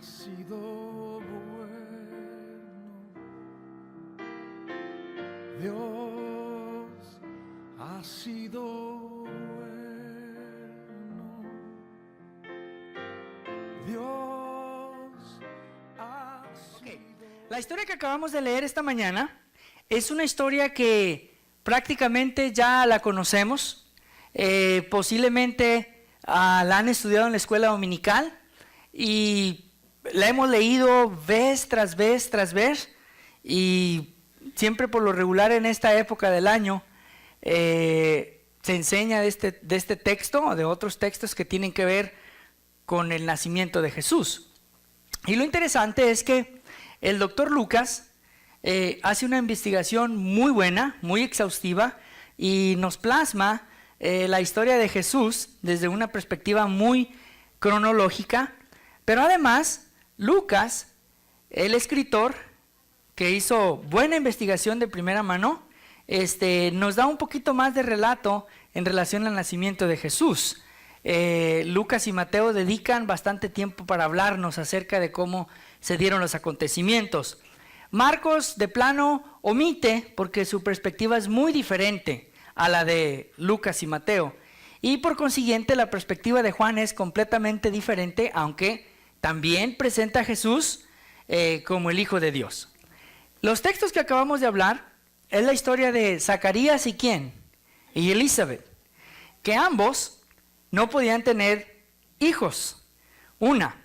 sido bueno, Dios ha sido bueno, Dios ha sido. La historia que acabamos de leer esta mañana es una historia que prácticamente ya la conocemos, posiblemente la han estudiado en la escuela dominical y la hemos leído vez tras vez tras vez, y siempre por lo regular en esta época del año se enseña de este texto o de otros textos que tienen que ver con el nacimiento de Jesús. Y lo interesante es que el doctor Lucas hace una investigación muy buena, muy exhaustiva, y nos plasma la historia de Jesús desde una perspectiva muy cronológica. Pero además, Lucas, el escritor que hizo buena investigación de primera mano, nos da un poquito más de relato en relación al nacimiento de Jesús. Lucas y Mateo dedican bastante tiempo para hablarnos acerca de cómo se dieron los acontecimientos. Marcos de plano omite porque su perspectiva es muy diferente a la de Lucas y Mateo, y por consiguiente la perspectiva de Juan es completamente diferente, aunque también presenta a Jesús como el Hijo de Dios. Los textos que acabamos de hablar es la historia de Zacarías y ¿quién? Y Elizabeth, que ambos no podían tener hijos. Una,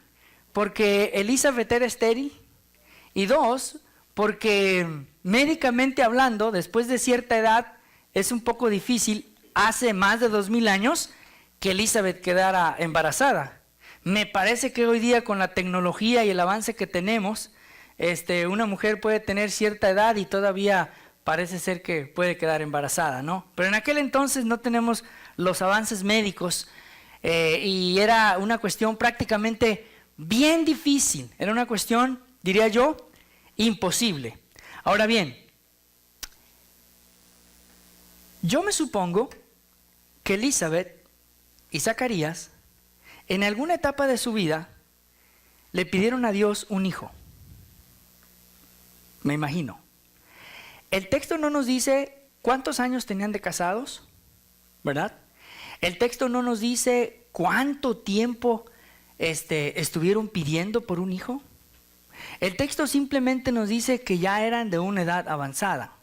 porque Elizabeth era estéril, y dos, porque médicamente hablando, después de cierta edad, es un poco difícil, hace más de 2000 años, que Elizabeth quedara embarazada. Me parece que hoy día con la tecnología y el avance que tenemos, una mujer puede tener cierta edad y todavía parece ser que puede quedar embarazada, ¿no? Pero en aquel entonces no tenemos los avances médicos y era una cuestión prácticamente bien difícil, era una cuestión, diría yo, imposible. Ahora bien, yo me supongo que Elizabeth y Zacarías en alguna etapa de su vida le pidieron a Dios un hijo. Me imagino. El texto no nos dice cuántos años tenían de casados, ¿verdad? El texto no nos dice cuánto tiempo estuvieron pidiendo por un hijo. El texto simplemente nos dice que ya eran de una edad avanzada.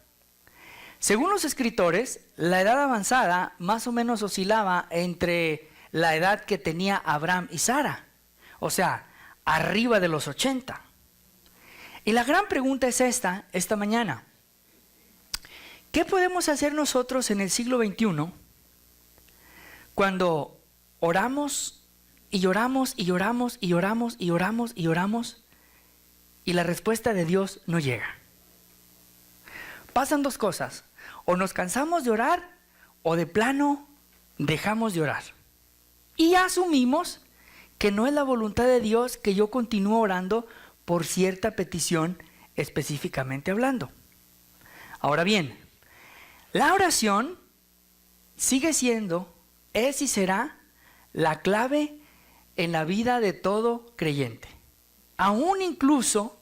Según los escritores, la edad avanzada más o menos oscilaba entre la edad que tenía Abraham y Sara, o sea, arriba de los 80. Y la gran pregunta es esta mañana: ¿qué podemos hacer nosotros en el siglo XXI cuando oramos y lloramos y lloramos y lloramos y lloramos y lloramos y la respuesta de Dios no llega? Pasan dos cosas: o nos cansamos de orar o de plano dejamos de orar y asumimos que no es la voluntad de Dios que yo continúe orando por cierta petición específicamente hablando. Ahora bien, la oración sigue siendo, es y será la clave en la vida de todo creyente. Aún incluso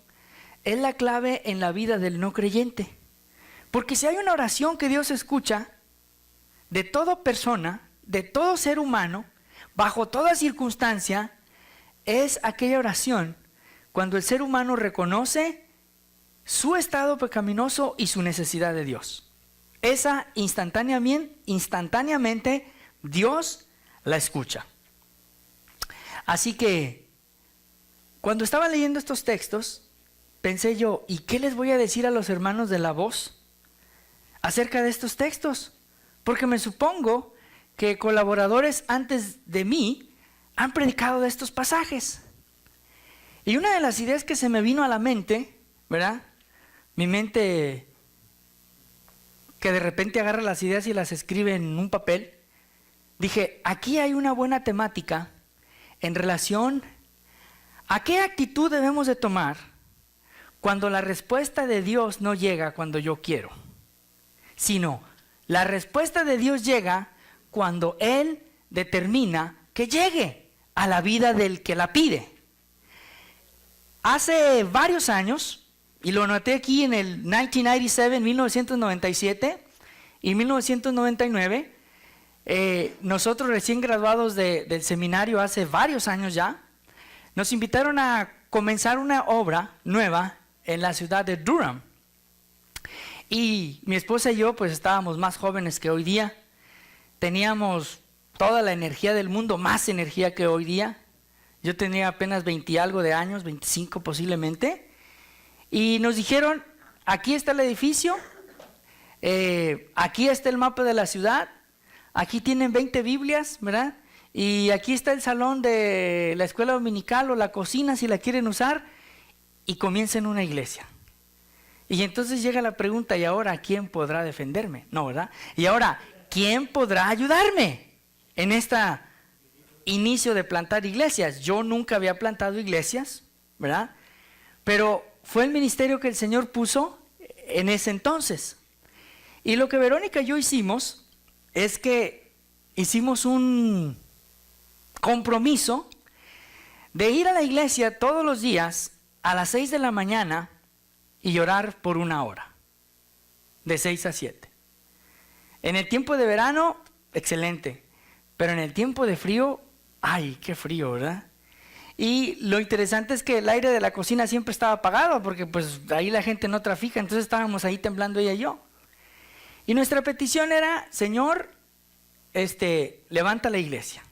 es la clave en la vida del no creyente. Porque si hay una oración que Dios escucha de toda persona, de todo ser humano, bajo toda circunstancia, es aquella oración cuando el ser humano reconoce su estado pecaminoso y su necesidad de Dios. Esa instantáneamente Dios la escucha. Así que cuando estaba leyendo estos textos, pensé yo, ¿y qué les voy a decir a los hermanos de La Voz acerca de estos textos? Porque me supongo que colaboradores antes de mí han predicado de estos pasajes. Y una de las ideas que se me vino a la mente, ¿verdad? Mi mente que de repente agarra las ideas y las escribe en un papel. Dije, aquí hay una buena temática en relación a qué actitud debemos de tomar cuando la respuesta de Dios no llega cuando yo quiero, sino la respuesta de Dios llega cuando Él determina que llegue a la vida del que la pide. hace varios años, y lo noté aquí en el 1997, 1997 y 1999, nosotros recién graduados del seminario hace varios años ya, nos invitaron a comenzar una obra nueva en la ciudad de Durham. Y mi esposa y yo pues estábamos más jóvenes que hoy día, teníamos toda la energía del mundo, más energía que hoy día. Yo tenía apenas 20 y algo de años, 25 posiblemente, y nos dijeron, aquí está el edificio, aquí está el mapa de la ciudad, aquí tienen 20 Biblias, ¿verdad? Y aquí está el salón de la escuela dominical o la cocina si la quieren usar, y comiencen una iglesia. Y entonces llega la pregunta, ¿y ahora quién podrá defenderme? No, ¿verdad? Y ahora, ¿quién podrá ayudarme en este inicio de plantar iglesias? Yo nunca había plantado iglesias, ¿verdad? Pero fue el ministerio que el Señor puso en ese entonces. Y lo que Verónica y yo hicimos es que hicimos un compromiso de ir a la iglesia todos los días a las 6 de la mañana y orar por 1 hora, de 6 a 7. En el tiempo de verano, excelente, pero en el tiempo de frío, ¡ay, qué frío!, ¿verdad? Y lo interesante es que el aire de la cocina siempre estaba apagado, porque pues ahí la gente no trafica, entonces estábamos ahí temblando ella y yo. Y nuestra petición era, Señor, levanta la iglesia.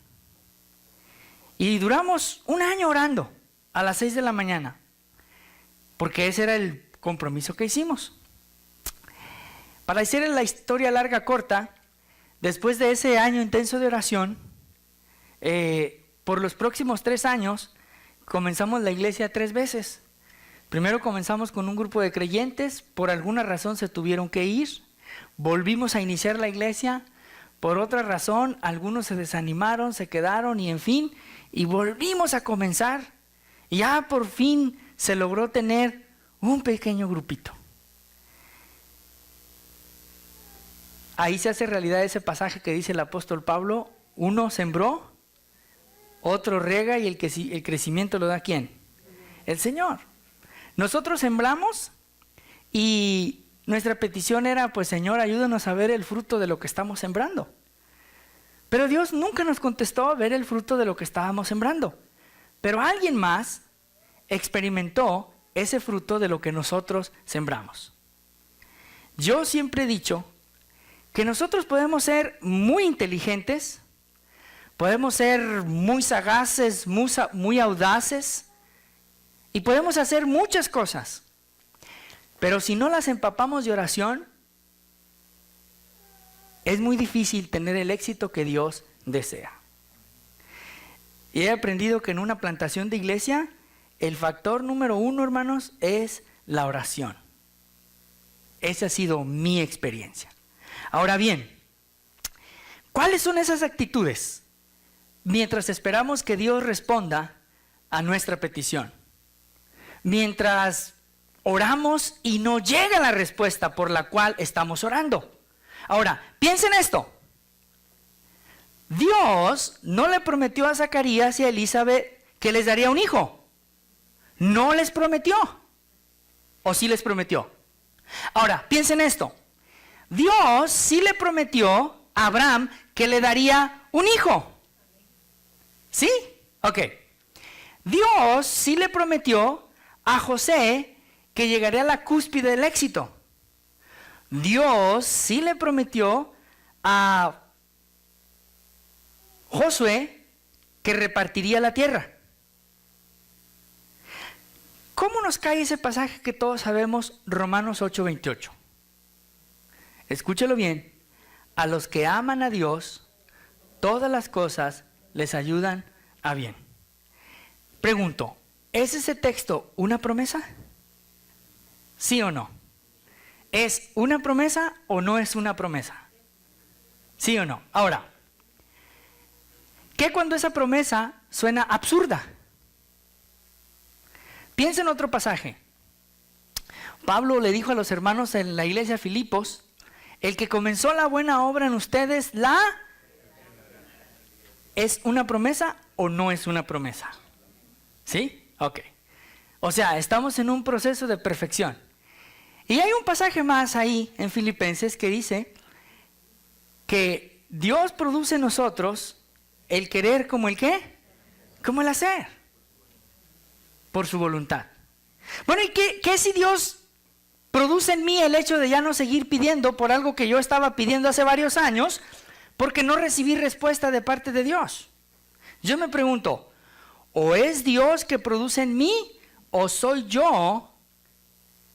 Y duramos 1 año orando a las 6 de la mañana, porque ese era el compromiso que hicimos. Para hacer la historia larga corta, después de ese año intenso de oración, por los próximos 3 años, comenzamos la iglesia 3 veces. Primero comenzamos con un grupo de creyentes, por alguna razón se tuvieron que ir, volvimos a iniciar la iglesia, por otra razón algunos se desanimaron, se quedaron y en fin, y volvimos a comenzar, y ya por fin se logró tener un pequeño grupito. Ahí se hace realidad ese pasaje que dice el apóstol Pablo, uno sembró, otro riega y el crecimiento lo da ¿quién? El Señor. Nosotros sembramos y nuestra petición era, pues Señor, ayúdanos a ver el fruto de lo que estamos sembrando. Pero Dios nunca nos contestó a ver el fruto de lo que estábamos sembrando. Pero alguien más experimentó ese fruto de lo que nosotros sembramos. Yo siempre he dicho que nosotros podemos ser muy inteligentes, podemos ser muy sagaces, muy audaces, y podemos hacer muchas cosas, pero si no las empapamos de oración, es muy difícil tener el éxito que Dios desea. Y he aprendido que en una plantación de iglesia, el factor número 1, hermanos, es la oración. Esa ha sido mi experiencia. Ahora bien, ¿cuáles son esas actitudes mientras esperamos que Dios responda a nuestra petición? Mientras oramos y no llega la respuesta por la cual estamos orando. Ahora, piensen esto. Dios no le prometió a Zacarías y a Elizabeth que les daría un hijo. No les prometió. ¿O sí les prometió? Ahora, piensen esto. Dios sí le prometió a Abraham que le daría un hijo. ¿Sí? Ok. Dios sí le prometió a José que llegaría a la cúspide del éxito. Dios sí le prometió a Josué que repartiría la tierra. ¿Cómo nos cae ese pasaje que todos sabemos, Romanos 8:28? Escúchelo bien. A los que aman a Dios, todas las cosas les ayudan a bien. Pregunto, ¿es ese texto una promesa? ¿Sí o no? ¿Es una promesa o no es una promesa? ¿Sí o no? Ahora, ¿qué cuando esa promesa suena absurda? Piensa en otro pasaje. Pablo le dijo a los hermanos en la iglesia de Filipos, el que comenzó la buena obra en ustedes, ¿es una promesa o no es una promesa? ¿Sí? Ok. O sea, estamos en un proceso de perfección. Y hay un pasaje más ahí en Filipenses que dice que Dios produce en nosotros el querer como el ¿qué? Como el hacer. Por su voluntad. Bueno, ¿y qué si Dios produce en mí el hecho de ya no seguir pidiendo por algo que yo estaba pidiendo hace varios años porque no recibí respuesta de parte de Dios? Yo me pregunto, ¿o es Dios que produce en mí o soy yo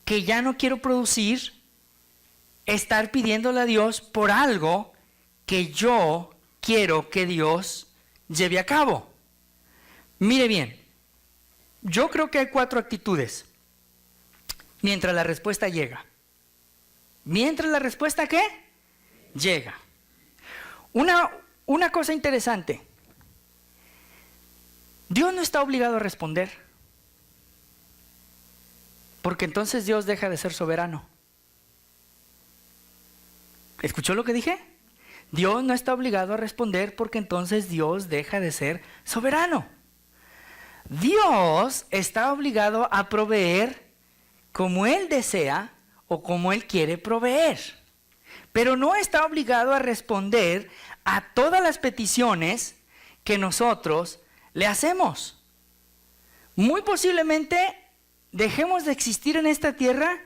que ya no quiero producir, estar pidiéndole a Dios por algo que yo quiero que Dios lleve a cabo? Mire bien, yo creo que hay 4 actitudes mientras la respuesta llega. ¿Mientras la respuesta qué? Llega. Una cosa interesante. Dios no está obligado a responder, porque entonces Dios deja de ser soberano. ¿Escuchó lo que dije? Dios no está obligado a responder porque entonces Dios deja de ser soberano. Dios está obligado a proveer como Él desea o como Él quiere proveer, pero no está obligado a responder a todas las peticiones que nosotros le hacemos. Muy posiblemente dejemos de existir en esta tierra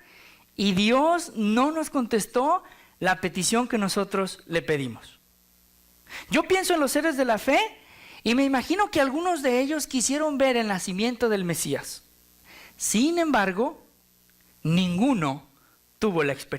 y Dios no nos contestó la petición que nosotros le pedimos. Yo pienso en los héroes de la fe y me imagino que algunos de ellos quisieron ver el nacimiento del Mesías. Sin embargo, ninguno tuvo la experiencia.